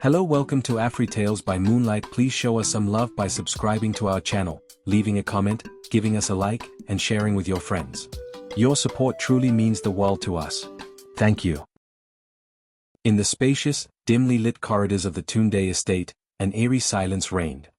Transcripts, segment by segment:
Hello, welcome to Afri Tales by Moonlight. Please show us some love by subscribing to our channel, leaving a comment, giving us a like, and sharing with your friends. Your support truly means the world to us. Thank you. In the spacious, dimly lit corridors of the Tunde estate, an eerie silence reigned.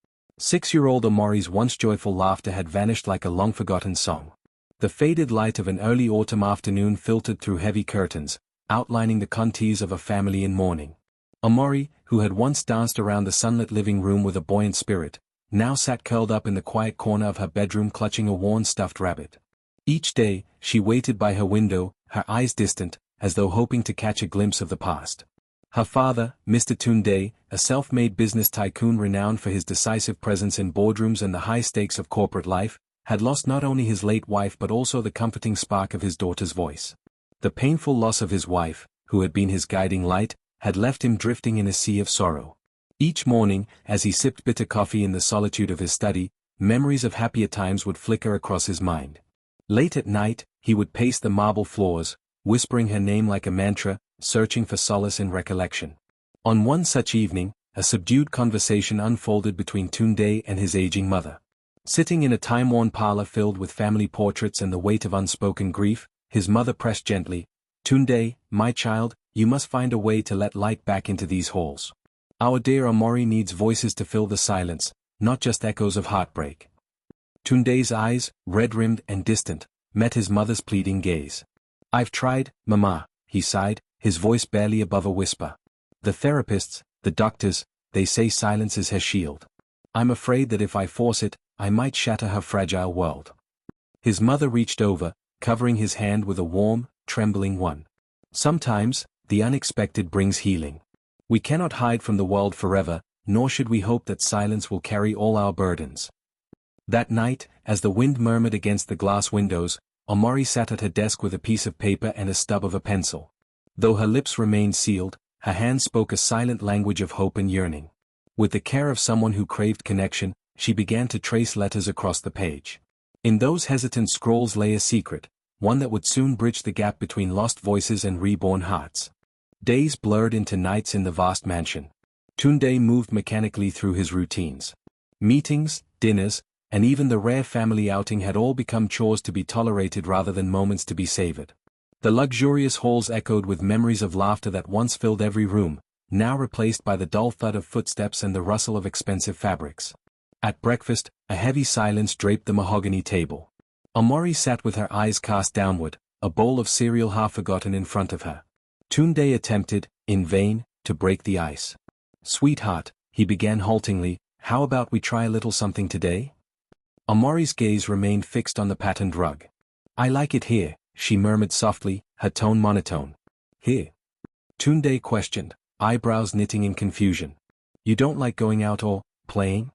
6-year-old Amari's once joyful laughter had vanished like a long-forgotten song. The faded light of an early autumn afternoon filtered through heavy curtains, outlining the contours of a family in mourning. Amari, who had once danced around the sunlit living room with a buoyant spirit, now sat curled up in the quiet corner of her bedroom clutching a worn stuffed rabbit. Each day, she waited by her window, her eyes distant, as though hoping to catch a glimpse of the past. Her father, Mr. Tunde, a self-made business tycoon renowned for his decisive presence in boardrooms and the high stakes of corporate life, had lost not only his late wife but also the comforting spark of his daughter's voice. The painful loss of his wife, who had been his guiding light, had left him drifting in a sea of sorrow. Each morning, as he sipped bitter coffee in the solitude of his study, memories of happier times would flicker across his mind. Late at night, he would pace the marble floors, whispering her name like a mantra, searching for solace in recollection. On one such evening, a subdued conversation unfolded between Tunde and his aging mother. Sitting in a time-worn parlor filled with family portraits and the weight of unspoken grief, his mother pressed gently, "Tunde, my child, you must find a way to let light back into these halls. Our dear Amari needs voices to fill the silence, not just echoes of heartbreak." Tunde's eyes, red-rimmed and distant, met his mother's pleading gaze. "I've tried, Mama," he sighed, his voice barely above a whisper. "The therapists, the doctors, they say silence is her shield. I'm afraid that if I force it, I might shatter her fragile world." His mother reached over, covering his hand with a warm, trembling one. "Sometimes, the unexpected brings healing. We cannot hide from the world forever, nor should we hope that silence will carry all our burdens." That night, as the wind murmured against the glass windows, Amari sat at her desk with a piece of paper and a stub of a pencil. Though her lips remained sealed, her hands spoke a silent language of hope and yearning. With the care of someone who craved connection, she began to trace letters across the page. In those hesitant scrolls lay a secret, one that would soon bridge the gap between lost voices and reborn hearts. Days blurred into nights in the vast mansion. Tunde moved mechanically through his routines. Meetings, dinners, and even the rare family outing had all become chores to be tolerated rather than moments to be savored. The luxurious halls echoed with memories of laughter that once filled every room, now replaced by the dull thud of footsteps and the rustle of expensive fabrics. At breakfast, a heavy silence draped the mahogany table. Amari sat with her eyes cast downward, a bowl of cereal half forgotten in front of her. Tunde attempted, in vain, to break the ice. "Sweetheart," he began haltingly, "how about we try a little something today?" Amari's gaze remained fixed on the patterned rug. "I like it here," she murmured softly, her tone monotone. "Here?" Tunde questioned, eyebrows knitting in confusion. "You don't like going out or playing?"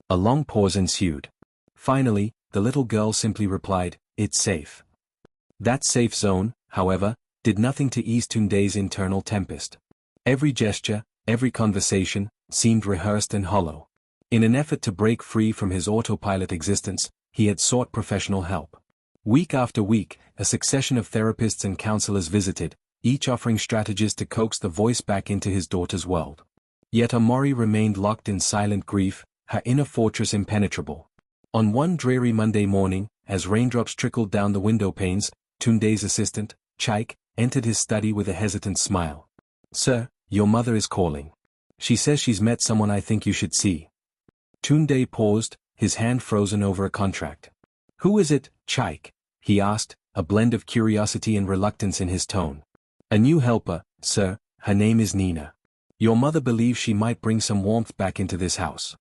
A long pause ensued. Finally, the little girl simply replied, "It's safe." That safe zone, however, did nothing to ease Tunde's internal tempest. Every gesture, every conversation, seemed rehearsed and hollow. In an effort to break free from his autopilot existence, he had sought professional help. Week after week, a succession of therapists and counselors visited, each offering strategies to coax the voice back into his daughter's world. Yet Amari remained locked in silent grief, her inner fortress impenetrable. On one dreary Monday morning, as raindrops trickled down the window panes, Tunde's assistant, Chaik, entered his study with a hesitant smile. "Sir, your mother is calling. She says she's met someone I think you should see." Tunde paused, his hand frozen over a contract. "Who is it, Chaik?" he asked, a blend of curiosity and reluctance in his tone. "A new helper, sir, her name is Nina. Your mother believes she might bring some warmth back into this house."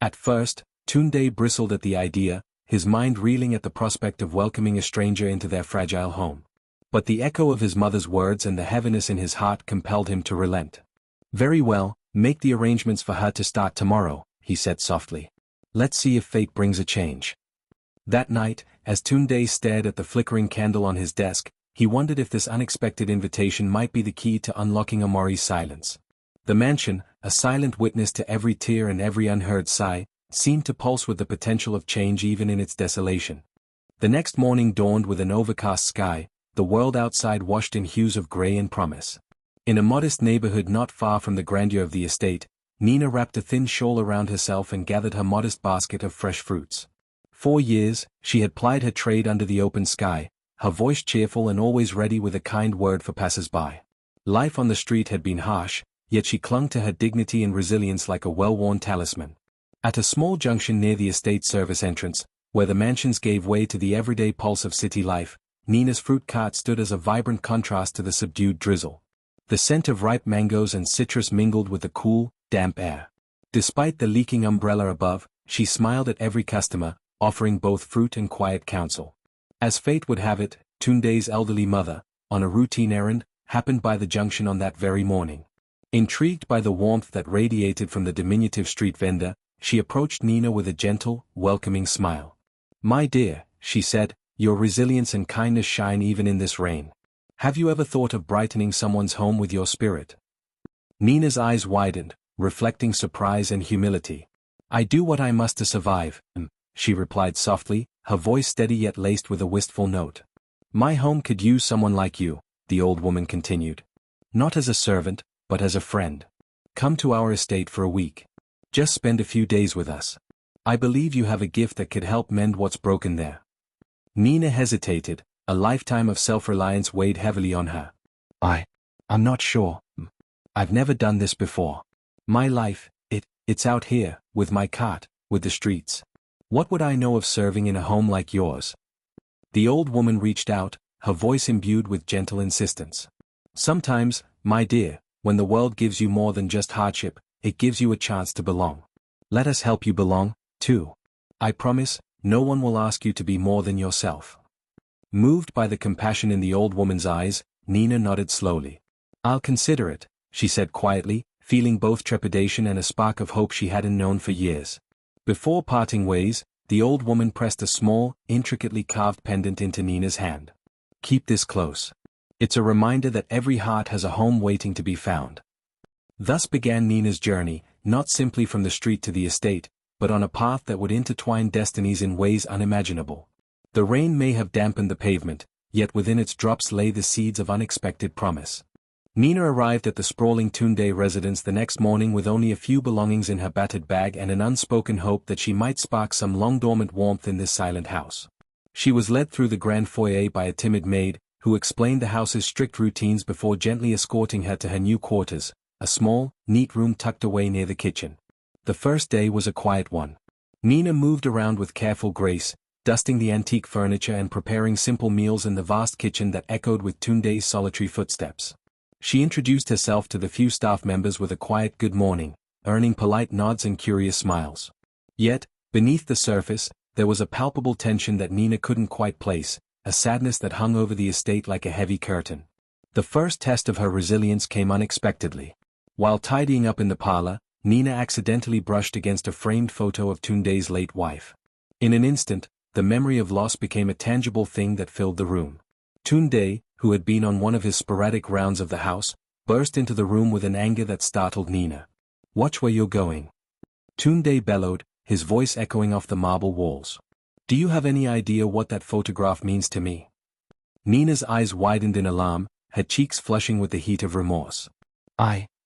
At first, Tunde bristled at the idea, his mind reeling at the prospect of welcoming a stranger into their fragile home. But the echo of his mother's words and the heaviness in his heart compelled him to relent. "Very well, make the arrangements for her to start tomorrow," he said softly. "Let's see if fate brings a change." That night, as Tunde stared at the flickering candle on his desk, he wondered if this unexpected invitation might be the key to unlocking Amari's silence. The mansion, a silent witness to every tear and every unheard sigh, seemed to pulse with the potential of change even in its desolation. The next morning dawned with an overcast sky, the world outside washed in hues of gray and promise. In a modest neighborhood not far from the grandeur of the estate, Nina wrapped a thin shawl around herself and gathered her modest basket of fresh fruits. 4 years, she had plied her trade under the open sky, her voice cheerful and always ready with a kind word for passers-by. Life on the street had been harsh, yet she clung to her dignity and resilience like a well-worn talisman. At a small junction near the estate service entrance, where the mansions gave way to the everyday pulse of city life, Nina's fruit cart stood as a vibrant contrast to the subdued drizzle. The scent of ripe mangoes and citrus mingled with the cool, damp air. Despite the leaking umbrella above, she smiled at every customer, offering both fruit and quiet counsel. As fate would have it, Tunde's elderly mother, on a routine errand, happened by the junction on that very morning. Intrigued by the warmth that radiated from the diminutive street vendor, she approached Nina with a gentle, welcoming smile. "My dear," she said, "your resilience and kindness shine even in this rain. Have you ever thought of brightening someone's home with your spirit?" Nina's eyes widened, reflecting surprise and humility. "I do what I must to survive," she replied softly, her voice steady yet laced with a wistful note. "My home could use someone like you," the old woman continued. "Not as a servant, but as a friend. Come to our estate for a week. Just spend a few days with us. I believe you have a gift that could help mend what's broken there." Nina hesitated, a lifetime of self-reliance weighed heavily on her. I'm not sure. I've never done this before. My life, it's out here, with my cart, with the streets. What would I know of serving in a home like yours?" The old woman reached out, her voice imbued with gentle insistence. "Sometimes, my dear, when the world gives you more than just hardship, it gives you a chance to belong. Let us help you belong, too. I promise, no one will ask you to be more than yourself." Moved by the compassion in the old woman's eyes, Nina nodded slowly. "I'll consider it," she said quietly, feeling both trepidation and a spark of hope she hadn't known for years. Before parting ways, the old woman pressed a small, intricately carved pendant into Nina's hand. "Keep this close. It's a reminder that every heart has a home waiting to be found." Thus began Nina's journey, not simply from the street to the estate, but on a path that would intertwine destinies in ways unimaginable. The rain may have dampened the pavement, yet within its drops lay the seeds of unexpected promise. Nina arrived at the sprawling Tunde residence the next morning with only a few belongings in her battered bag and an unspoken hope that she might spark some long-dormant warmth in this silent house. She was led through the grand foyer by a timid maid, who explained the house's strict routines before gently escorting her to her new quarters, a small, neat room tucked away near the kitchen. The first day was a quiet one. Nina moved around with careful grace, dusting the antique furniture and preparing simple meals in the vast kitchen that echoed with Tunde's solitary footsteps. She introduced herself to the few staff members with a quiet good morning, earning polite nods and curious smiles. Yet, beneath the surface, there was a palpable tension that Nina couldn't quite place, a sadness that hung over the estate like a heavy curtain. The first test of her resilience came unexpectedly. While tidying up in the parlor, Nina accidentally brushed against a framed photo of Tunde's late wife. In an instant, the memory of loss became a tangible thing that filled the room. Tunde, who had been on one of his sporadic rounds of the house, burst into the room with an anger that startled Nina. "Watch where you're going," Tunde bellowed, his voice echoing off the marble walls. "Do you have any idea what that photograph means to me?" Nina's eyes widened in alarm, her cheeks flushing with the heat of remorse.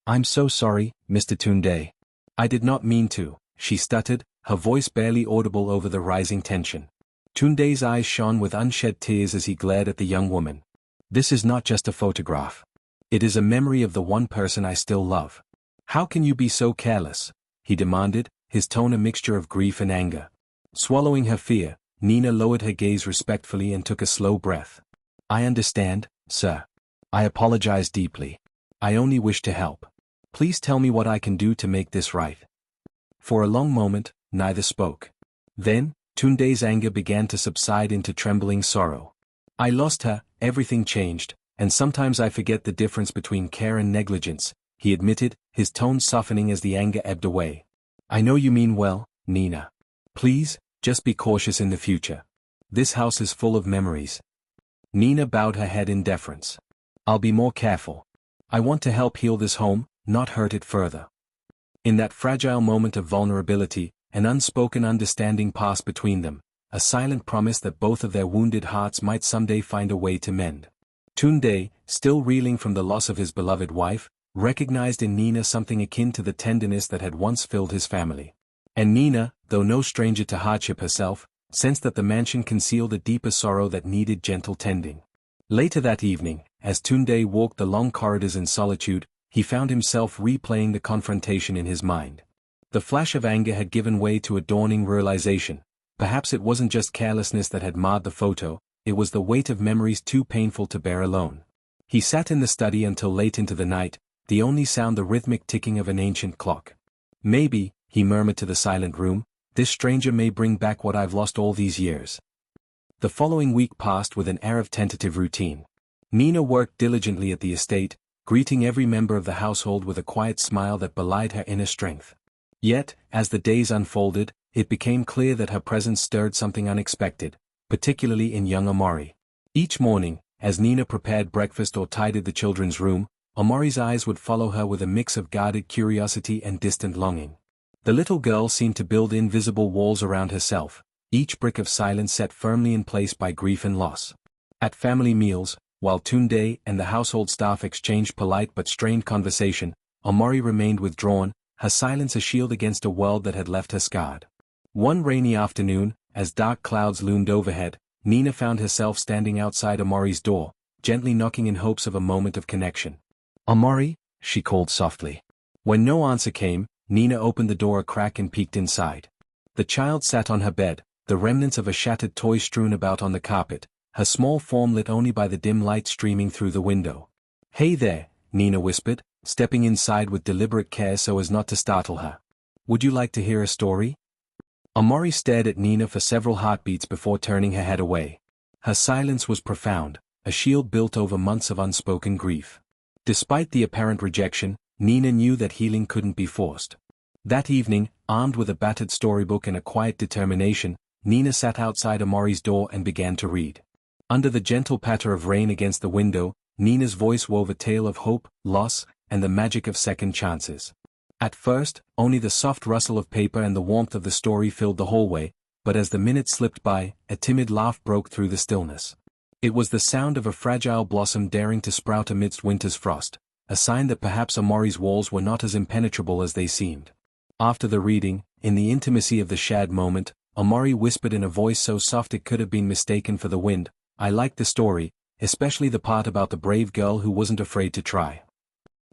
I'm so sorry, Mr. Tunde. I did not mean to," she stuttered, her voice barely audible over the rising tension. Tunde's eyes shone with unshed tears as he glared at the young woman. "This is not just a photograph. It is a memory of the one person I still love. How can you be so careless?" he demanded, his tone a mixture of grief and anger. Swallowing her fear, Nina lowered her gaze respectfully and took a slow breath. "I understand, sir. I apologize deeply. I only wish to help. Please tell me what I can do to make this right." For a long moment, neither spoke. Then, Tunde's anger began to subside into trembling sorrow. "I lost her, everything changed, and sometimes I forget the difference between care and negligence," he admitted, his tone softening as the anger ebbed away. "I know you mean well, Nina. Please, just be cautious in the future. This house is full of memories." Nina bowed her head in deference. "I'll be more careful. I want to help heal this home, not hurt it further." In that fragile moment of vulnerability, an unspoken understanding passed between them, a silent promise that both of their wounded hearts might someday find a way to mend. Tunde, still reeling from the loss of his beloved wife, recognized in Nina something akin to the tenderness that had once filled his family. And Nina, though no stranger to hardship herself, sensed that the mansion concealed a deeper sorrow that needed gentle tending. Later that evening, as Tunde walked the long corridors in solitude, he found himself replaying the confrontation in his mind. The flash of anger had given way to a dawning realization. Perhaps it wasn't just carelessness that had marred the photo, it was the weight of memories too painful to bear alone. He sat in the study until late into the night, the only sound the rhythmic ticking of an ancient clock. Maybe, he murmured to the silent room, this stranger may bring back what I've lost all these years. The following week passed with an air of tentative routine. Nina worked diligently at the estate, greeting every member of the household with a quiet smile that belied her inner strength. Yet, as the days unfolded, it became clear that her presence stirred something unexpected, particularly in young Amari. Each morning, as Nina prepared breakfast or tidied the children's room, Amari's eyes would follow her with a mix of guarded curiosity and distant longing. The little girl seemed to build invisible walls around herself, each brick of silence set firmly in place by grief and loss. At family meals, while Tunde and the household staff exchanged polite but strained conversation, Amari remained withdrawn, her silence a shield against a world that had left her scarred. One rainy afternoon, as dark clouds loomed overhead, Nina found herself standing outside Amari's door, gently knocking in hopes of a moment of connection. "Amari?" she called softly. When no answer came, Nina opened the door a crack and peeked inside. The child sat on her bed, the remnants of a shattered toy strewn about on the carpet, her small form lit only by the dim light streaming through the window. "Hey there," Nina whispered, stepping inside with deliberate care so as not to startle her. "Would you like to hear a story?" Amari stared at Nina for several heartbeats before turning her head away. Her silence was profound, a shield built over months of unspoken grief. Despite the apparent rejection, Nina knew that healing couldn't be forced. That evening, armed with a battered storybook and a quiet determination, Nina sat outside Amari's door and began to read. Under the gentle patter of rain against the window, Nina's voice wove a tale of hope, loss, and the magic of second chances. At first, only the soft rustle of paper and the warmth of the story filled the hallway, but as the minutes slipped by, a timid laugh broke through the stillness. It was the sound of a fragile blossom daring to sprout amidst winter's frost, a sign that perhaps Amari's walls were not as impenetrable as they seemed. After the reading, in the intimacy of the shared moment, Amari whispered in a voice so soft it could have been mistaken for the wind, "I liked the story, especially the part about the brave girl who wasn't afraid to try."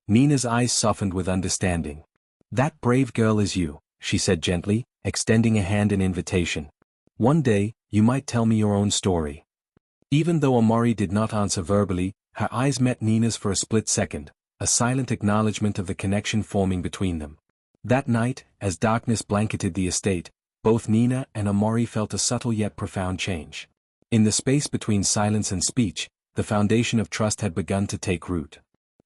Nina's eyes softened with understanding. "That brave girl is you," she said gently, extending a hand in invitation. "One day, you might tell me your own story." Even though Amari did not answer verbally, her eyes met Nina's for a split second, a silent acknowledgement of the connection forming between them. That night, as darkness blanketed the estate, both Nina and Amari felt a subtle yet profound change. In the space between silence and speech, the foundation of trust had begun to take root.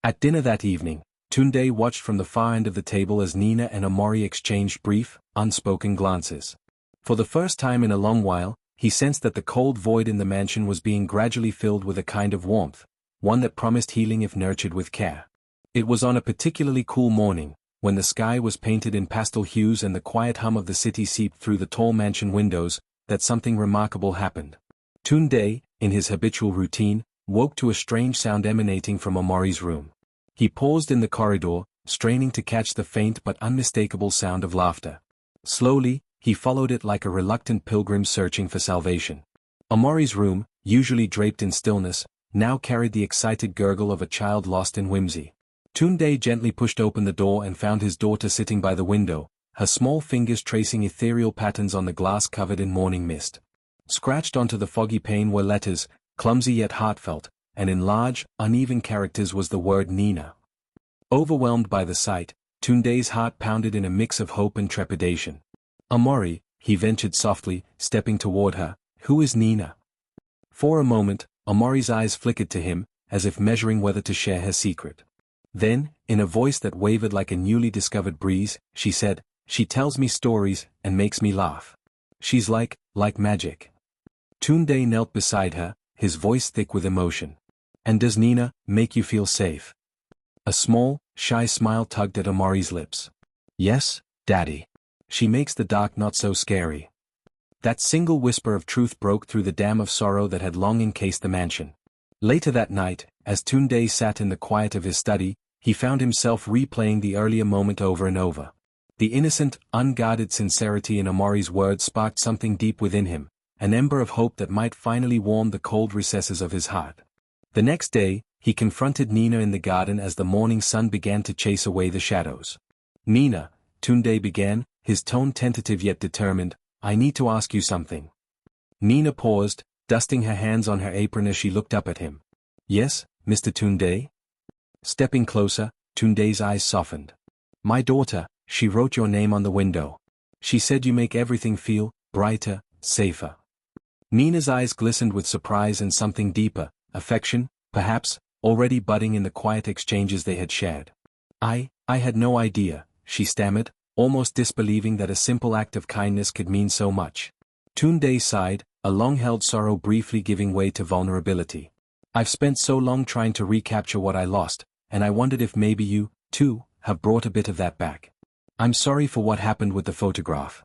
At dinner that evening, Tunde watched from the far end of the table as Nina and Amari exchanged brief, unspoken glances. For the first time in a long while, he sensed that the cold void in the mansion was being gradually filled with a kind of warmth, one that promised healing if nurtured with care. It was on a particularly cool morning, when the sky was painted in pastel hues and the quiet hum of the city seeped through the tall mansion windows, that something remarkable happened. Tunde, in his habitual routine, woke to a strange sound emanating from Amari's room. He paused in the corridor, straining to catch the faint but unmistakable sound of laughter. Slowly, he followed it like a reluctant pilgrim searching for salvation. Amari's room, usually draped in stillness, now carried the excited gurgle of a child lost in whimsy. Tunde gently pushed open the door and found his daughter sitting by the window, her small fingers tracing ethereal patterns on the glass covered in morning mist. Scratched onto the foggy pane were letters, clumsy yet heartfelt, and in large, uneven characters was the word Nina. Overwhelmed by the sight, Tunde's heart pounded in a mix of hope and trepidation. "Amari," he ventured softly, stepping toward her, "who is Nina?" For a moment, Amari's eyes flickered to him, as if measuring whether to share her secret. Then, in a voice that wavered like a newly discovered breeze, she said, "She tells me stories, and makes me laugh. She's like magic." Tunde knelt beside her, his voice thick with emotion. "And does Nina make you feel safe?" A small, shy smile tugged at Amari's lips. "Yes, Daddy. She makes the dark not so scary." That single whisper of truth broke through the dam of sorrow that had long encased the mansion. Later that night, as Tunde sat in the quiet of his study, he found himself replaying the earlier moment over and over. The innocent, unguarded sincerity in Amari's words sparked something deep within him, an ember of hope that might finally warm the cold recesses of his heart. The next day, he confronted Nina in the garden as the morning sun began to chase away the shadows. "Nina," Tunde began, his tone tentative yet determined, "I need to ask you something." Nina paused, dusting her hands on her apron as she looked up at him. "Yes, Mr. Tunde?" Stepping closer, Tunde's eyes softened. "My daughter, she wrote your name on the window. She said you make everything feel brighter, safer." Nina's eyes glistened with surprise and something deeper, affection, perhaps, already budding in the quiet exchanges they had shared. I had no idea," she stammered, almost disbelieving that a simple act of kindness could mean so much. Tunde sighed, a long-held sorrow briefly giving way to vulnerability. "I've spent so long trying to recapture what I lost, and I wondered if maybe you, too, have brought a bit of that back. I'm sorry for what happened with the photograph."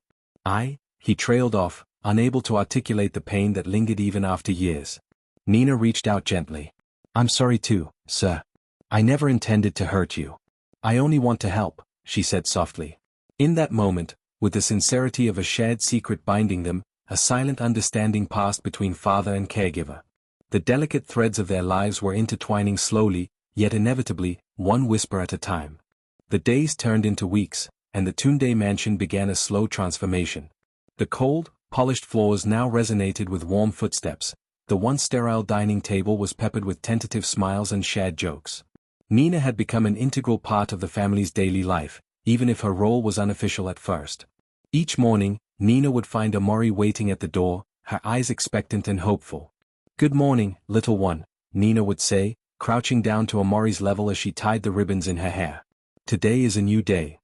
He trailed off, unable to articulate the pain that lingered even after years. Nina reached out gently. "I'm sorry too, sir. I never intended to hurt you. I only want to help," she said softly. In that moment, with the sincerity of a shared secret binding them, a silent understanding passed between father and caregiver. The delicate threads of their lives were intertwining slowly, yet inevitably, one whisper at a time. The days turned into weeks, and the Tunde mansion began a slow transformation. The cold, polished floors now resonated with warm footsteps. The once sterile dining table was peppered with tentative smiles and shared jokes. Nina had become an integral part of the family's daily life, even if her role was unofficial at first. Each morning, Nina would find Amari waiting at the door, her eyes expectant and hopeful. "Good morning, little one," Nina would say, crouching down to Amari's level as she tied the ribbons in her hair. "Today is a new day."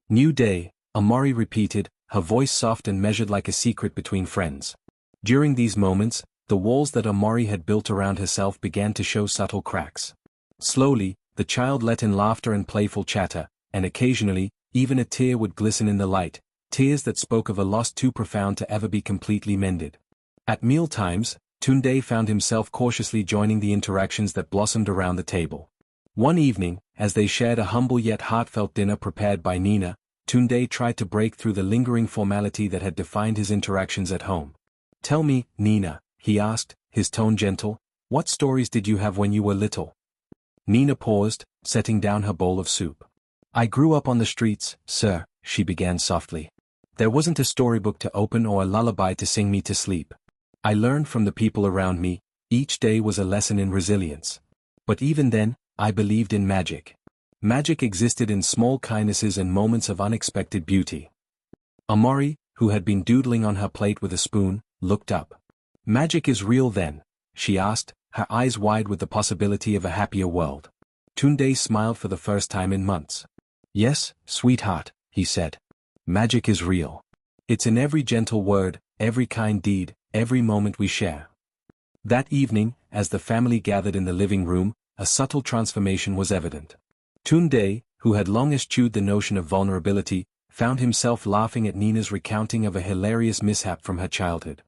"New day," Amari repeated, her voice soft and measured like a secret between friends. During these moments, the walls that Amari had built around herself began to show subtle cracks. Slowly, the child let in laughter and playful chatter, and occasionally, even a tear would glisten in the light, tears that spoke of a loss too profound to ever be completely mended. At mealtimes, Tunde found himself cautiously joining the interactions that blossomed around the table. One evening, as they shared a humble yet heartfelt dinner prepared by Nina, Tunde tried to break through the lingering formality that had defined his interactions at home. "Tell me, Nina," he asked, his tone gentle, "what stories did you have when you were little?" Nina paused, setting down her bowl of soup. "I grew up on the streets, sir," she began softly. "There wasn't a storybook to open or a lullaby to sing me to sleep. I learned from the people around me, each day was a lesson in resilience. But even then, I believed in magic. Magic existed in small kindnesses and moments of unexpected beauty." Amari, who had been doodling on her plate with a spoon, looked up. "Magic is real then?" she asked, her eyes wide with the possibility of a happier world. Tunde smiled for the first time in months. "Yes, sweetheart," he said. "Magic is real. It's in every gentle word, every kind deed, every moment we share." That evening, as the family gathered in the living room, a subtle transformation was evident. Tunde, who had long eschewed the notion of vulnerability, found himself laughing at Nina's recounting of a hilarious mishap from her childhood.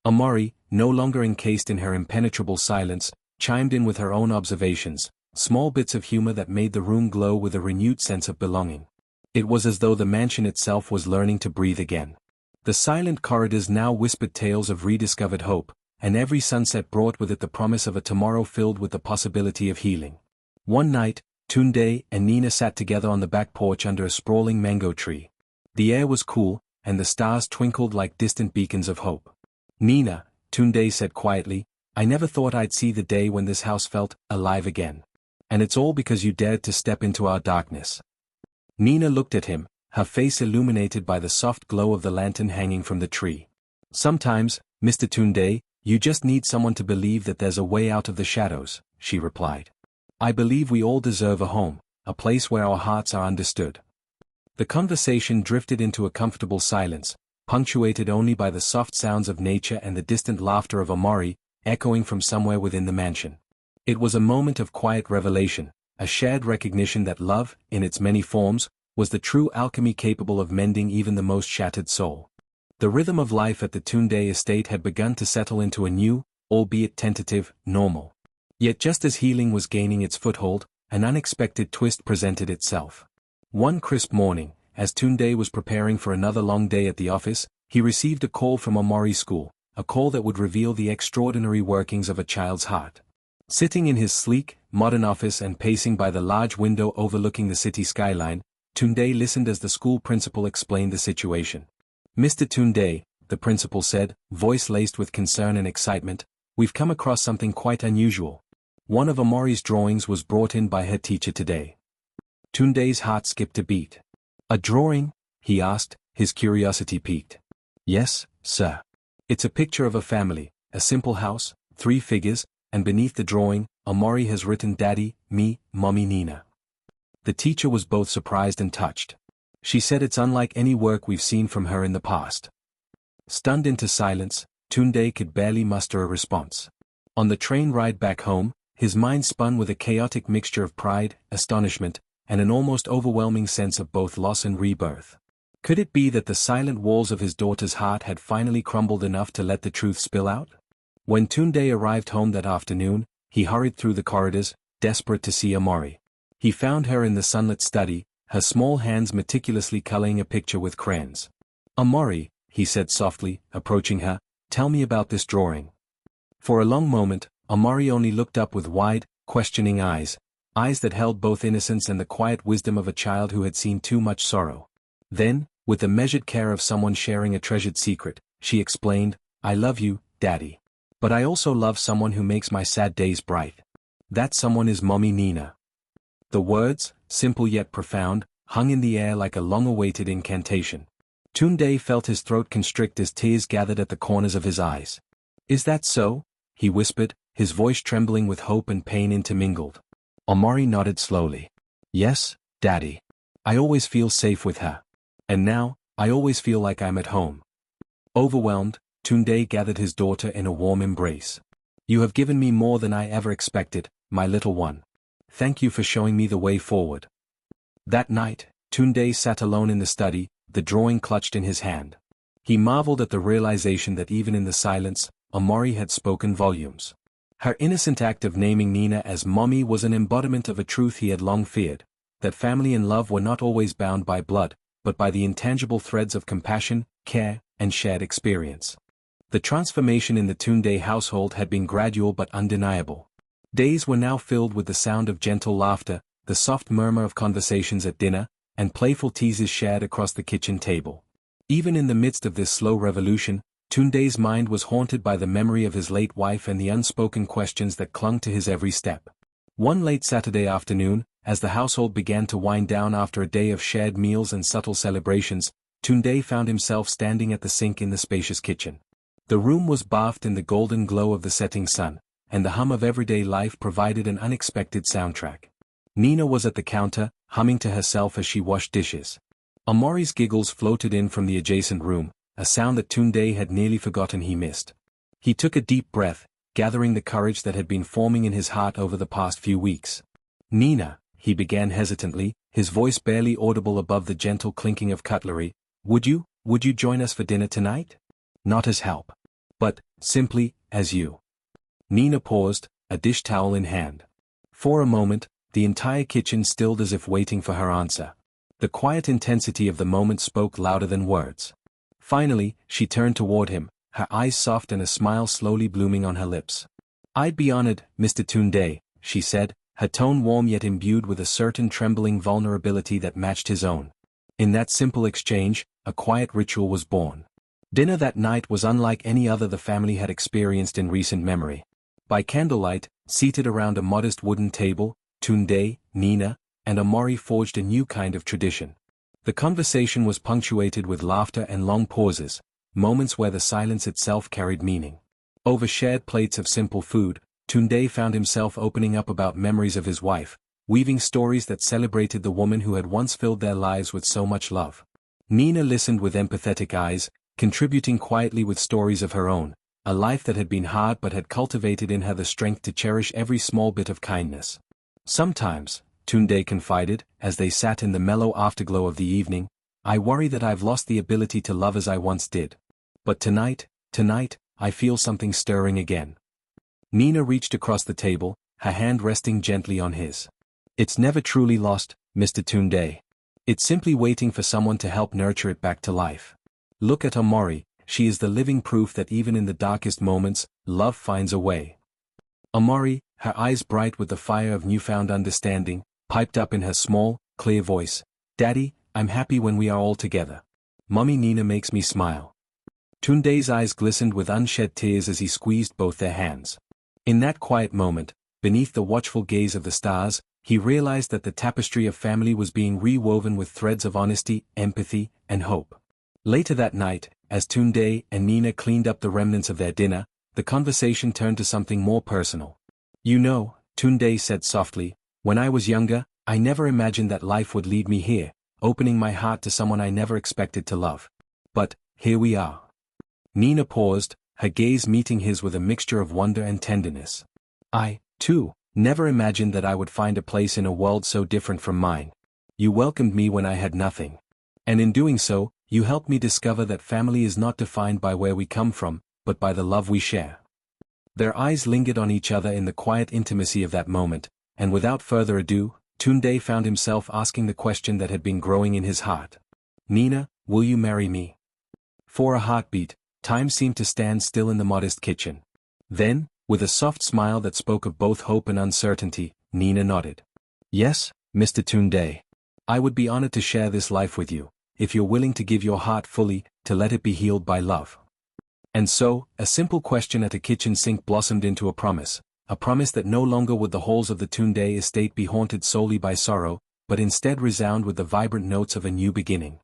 Amari, no longer encased in her impenetrable silence, chimed in with her own observations, small bits of humor that made the room glow with a renewed sense of belonging. It was as though the mansion itself was learning to breathe again. The silent corridors now whispered tales of rediscovered hope, and every sunset brought with it the promise of a tomorrow filled with the possibility of healing. One night, Tunde and Nina sat together on the back porch under a sprawling mango tree. The air was cool, and the stars twinkled like distant beacons of hope. "Nina," Tunde said quietly, "I never thought I'd see the day when this house felt alive again. And it's all because you dared to step into our darkness." Nina looked at him, her face illuminated by the soft glow of the lantern hanging from the tree. "Sometimes, Mr. Tunde, you just need someone to believe that there's a way out of the shadows," she replied. "I believe we all deserve a home, a place where our hearts are understood." The conversation drifted into a comfortable silence, punctuated only by the soft sounds of nature and the distant laughter of Amari, echoing from somewhere within the mansion. It was a moment of quiet revelation, a shared recognition that love, in its many forms, was the true alchemy capable of mending even the most shattered soul. The rhythm of life at the Tunde estate had begun to settle into a new, albeit tentative, normal. Yet just as healing was gaining its foothold, an unexpected twist presented itself. One crisp morning, as Tunde was preparing for another long day at the office, he received a call from Amari's school, a call that would reveal the extraordinary workings of a child's heart. Sitting in his sleek, modern office and pacing by the large window overlooking the city skyline, Tunde listened as the school principal explained the situation. "Mr. Tunde," the principal said, voice laced with concern and excitement, "we've come across something quite unusual. One of Amari's drawings was brought in by her teacher today." Tunde's heart skipped a beat. "A drawing?" he asked, his curiosity piqued. "Yes, sir. It's a picture of a family, a simple house, 3 figures, and beneath the drawing, Amari has written Daddy, me, Mommy Nina." The teacher was both surprised and touched. She said it's unlike any work we've seen from her in the past. Stunned into silence, Tunde could barely muster a response. On the train ride back home, his mind spun with a chaotic mixture of pride, astonishment, and an almost overwhelming sense of both loss and rebirth. Could it be that the silent walls of his daughter's heart had finally crumbled enough to let the truth spill out? When Tunde arrived home that afternoon, he hurried through the corridors, desperate to see Amari. He found her in the sunlit study, her small hands meticulously coloring a picture with crayons. "Amari," he said softly, approaching her, "tell me about this drawing." For a long moment, Amari only looked up with wide, questioning eyes that held both innocence and the quiet wisdom of a child who had seen too much sorrow. Then, with the measured care of someone sharing a treasured secret, she explained, "I love you, Daddy. But I also love someone who makes my sad days bright. That someone is Mommy Nina." The words, simple yet profound, hung in the air like a long-awaited incantation. Tunde felt his throat constrict as tears gathered at the corners of his eyes. "Is that so?" he whispered, his voice trembling with hope and pain intermingled. Amari nodded slowly. "Yes, Daddy. I always feel safe with her. And now, I always feel like I'm at home." Overwhelmed, Tunde gathered his daughter in a warm embrace. "You have given me more than I ever expected, my little one. Thank you for showing me the way forward." That night, Tunde sat alone in the study, the drawing clutched in his hand. He marveled at the realization that even in the silence, Amari had spoken volumes. Her innocent act of naming Nina as Mommy was an embodiment of a truth he had long feared, that family and love were not always bound by blood, but by the intangible threads of compassion, care, and shared experience. The transformation in the Tunde household had been gradual but undeniable. Days were now filled with the sound of gentle laughter, the soft murmur of conversations at dinner, and playful teases shared across the kitchen table. Even in the midst of this slow revolution, Tunde's mind was haunted by the memory of his late wife and the unspoken questions that clung to his every step. One late Saturday afternoon, as the household began to wind down after a day of shared meals and subtle celebrations, Tunde found himself standing at the sink in the spacious kitchen. The room was bathed in the golden glow of the setting sun, and the hum of everyday life provided an unexpected soundtrack. Nina was at the counter, humming to herself as she washed dishes. Amari's giggles floated in from the adjacent room, a sound that Tunde had nearly forgotten he missed. He took a deep breath, gathering the courage that had been forming in his heart over the past few weeks. "Nina," he began hesitantly, his voice barely audible above the gentle clinking of cutlery, would you join us for dinner tonight? Not as help. But, simply, as you." Nina paused, a dish towel in hand. For a moment, the entire kitchen stilled as if waiting for her answer. The quiet intensity of the moment spoke louder than words. Finally, she turned toward him, her eyes soft and a smile slowly blooming on her lips. "I'd be honored, Mr. Tunde," she said, her tone warm yet imbued with a certain trembling vulnerability that matched his own. In that simple exchange, a quiet ritual was born. Dinner that night was unlike any other the family had experienced in recent memory. By candlelight, seated around a modest wooden table, Tunde, Nina, and Amari forged a new kind of tradition. The conversation was punctuated with laughter and long pauses, moments where the silence itself carried meaning. Over shared plates of simple food, Tunde found himself opening up about memories of his wife, weaving stories that celebrated the woman who had once filled their lives with so much love. Nina listened with empathetic eyes, contributing quietly with stories of her own, a life that had been hard but had cultivated in her the strength to cherish every small bit of kindness. "Sometimes," Tunde confided, as they sat in the mellow afterglow of the evening, "I worry that I've lost the ability to love as I once did. But tonight, I feel something stirring again." Nina reached across the table, her hand resting gently on his. It's never truly lost, Mr. Tunde. It's simply waiting for someone to help nurture it back to life. Look at Amari, she is the living proof that even in the darkest moments, love finds a way. Amari, her eyes bright with the fire of newfound understanding, piped up in her small, clear voice, "Daddy, I'm happy when we are all together. Mummy Nina makes me smile." Tunde's eyes glistened with unshed tears as he squeezed both their hands. In that quiet moment, beneath the watchful gaze of the stars, he realized that the tapestry of family was being rewoven with threads of honesty, empathy, and hope. Later that night, as Tunde and Nina cleaned up the remnants of their dinner, the conversation turned to something more personal. "You know," Tunde said softly, "when I was younger, I never imagined that life would lead me here, opening my heart to someone I never expected to love. But, here we are." Nina paused, her gaze meeting his with a mixture of wonder and tenderness. "I, too, never imagined that I would find a place in a world so different from mine. You welcomed me when I had nothing. And in doing so, you helped me discover that family is not defined by where we come from, but by the love we share." Their eyes lingered on each other in the quiet intimacy of that moment, and without further ado, Tunde found himself asking the question that had been growing in his heart. "Nina, will you marry me?" For a heartbeat, time seemed to stand still in the modest kitchen. Then, with a soft smile that spoke of both hope and uncertainty, Nina nodded. "Yes, Mr. Tunde. I would be honored to share this life with you, if you're willing to give your heart fully, to let it be healed by love." And so, a simple question at a kitchen sink blossomed into a promise that no longer would the halls of the Tunde estate be haunted solely by sorrow, but instead resound with the vibrant notes of a new beginning.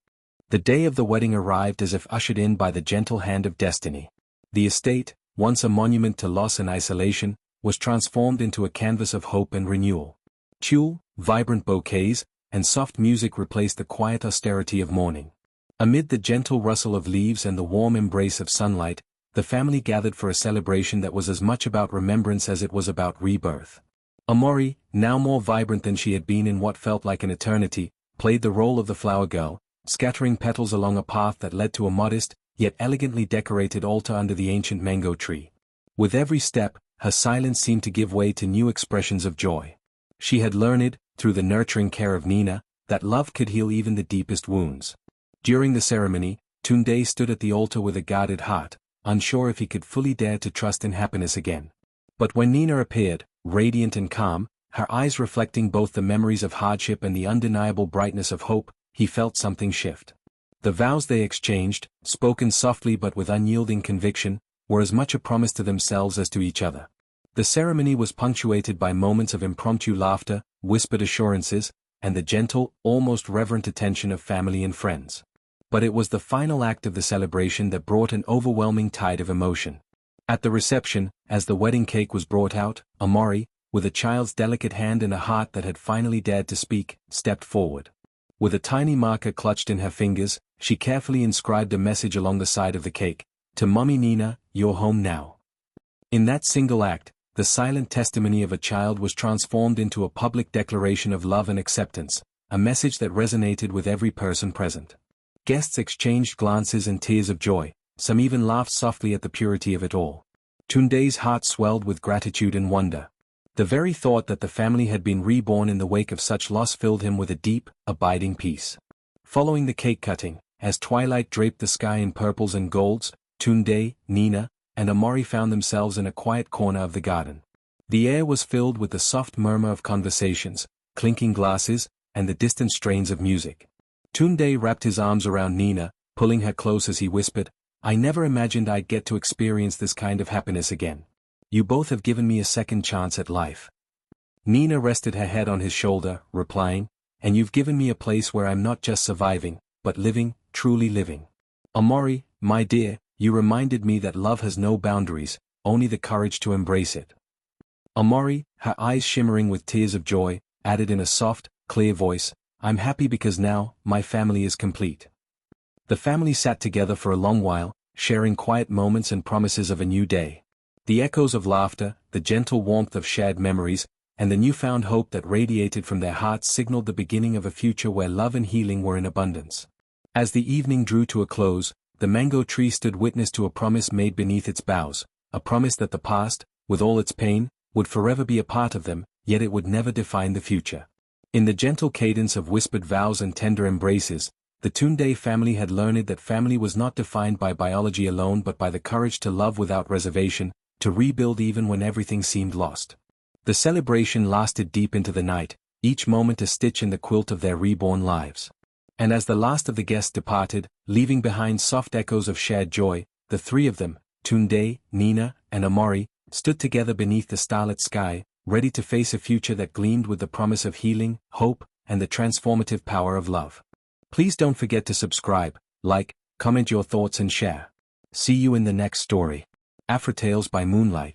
The day of the wedding arrived as if ushered in by the gentle hand of destiny. The estate, once a monument to loss and isolation, was transformed into a canvas of hope and renewal. Tulle, vibrant bouquets, and soft music replaced the quiet austerity of mourning. Amid the gentle rustle of leaves and the warm embrace of sunlight, the family gathered for a celebration that was as much about remembrance as it was about rebirth. Amari, now more vibrant than she had been in what felt like an eternity, played the role of the flower girl, scattering petals along a path that led to a modest, yet elegantly decorated altar under the ancient mango tree. With every step, her silence seemed to give way to new expressions of joy. She had learned, through the nurturing care of Nina, that love could heal even the deepest wounds. During the ceremony, Tunde stood at the altar with a guarded heart, unsure if he could fully dare to trust in happiness again. But when Nina appeared, radiant and calm, her eyes reflecting both the memories of hardship and the undeniable brightness of hope, he felt something shift. The vows they exchanged, spoken softly but with unyielding conviction, were as much a promise to themselves as to each other. The ceremony was punctuated by moments of impromptu laughter, whispered assurances, and the gentle, almost reverent attention of family and friends. But it was the final act of the celebration that brought an overwhelming tide of emotion. At the reception, as the wedding cake was brought out, Amari, with a child's delicate hand and a heart that had finally dared to speak, stepped forward. With a tiny marker clutched in her fingers, she carefully inscribed a message along the side of the cake, "To Mummy Nina, you're home now." In that single act, the silent testimony of a child was transformed into a public declaration of love and acceptance, a message that resonated with every person present. Guests exchanged glances and tears of joy, some even laughed softly at the purity of it all. Tunde's heart swelled with gratitude and wonder. The very thought that the family had been reborn in the wake of such loss filled him with a deep, abiding peace. Following the cake cutting, as twilight draped the sky in purples and golds, Tunde, Nina, and Amari found themselves in a quiet corner of the garden. The air was filled with the soft murmur of conversations, clinking glasses, and the distant strains of music. Tunde wrapped his arms around Nina, pulling her close as he whispered, "I never imagined I'd get to experience this kind of happiness again. You both have given me a second chance at life." Nina rested her head on his shoulder, replying, "And you've given me a place where I'm not just surviving, but living, truly living. Amari, my dear, you reminded me that love has no boundaries, only the courage to embrace it." Amari, her eyes shimmering with tears of joy, added in a soft, clear voice, "I'm happy because now, my family is complete." The family sat together for a long while, sharing quiet moments and promises of a new day. The echoes of laughter, the gentle warmth of shared memories, and the newfound hope that radiated from their hearts signaled the beginning of a future where love and healing were in abundance. As the evening drew to a close, the mango tree stood witness to a promise made beneath its boughs, a promise that the past, with all its pain, would forever be a part of them, yet it would never define the future. In the gentle cadence of whispered vows and tender embraces, the Tunde family had learned that family was not defined by biology alone but by the courage to love without reservation, to rebuild even when everything seemed lost. The celebration lasted deep into the night, each moment a stitch in the quilt of their reborn lives. And as the last of the guests departed, leaving behind soft echoes of shared joy, the three of them, Tunde, Nina, and Amari, stood together beneath the starlit sky, ready to face a future that gleamed with the promise of healing, hope, and the transformative power of love. Please don't forget to subscribe, like, comment your thoughts and share. See you in the next story. Afro Tales by Moonlight.